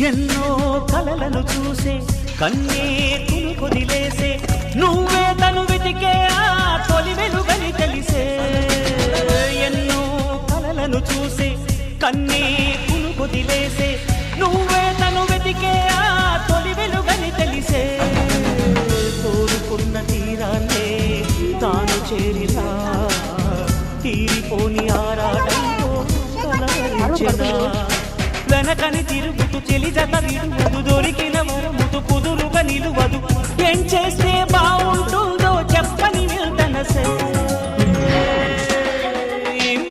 ఎన్నో కలలను చూసే కన్నే కొదిలేసే నువ్వే తను వెతికే ఆ తొలి వెలుగని తెలిసే ఎన్నో కలలను చూసే కన్నే కొదిలేసే నువ్వే తను వెతికే ఆ తొలి వెలుగని తెలిసే కోరుకున్న తీరాన్నే తాను చేరినా తీరిపోని ఆరాటంతో కలవరించెనా వెనకని తిరుగుతూ చెలి జత విడువదు దొరికిన వరముతు కుదురుగా నిలువదు ఏం చేస్తే బాగుంటుందో చెప్పని నిల్దనసే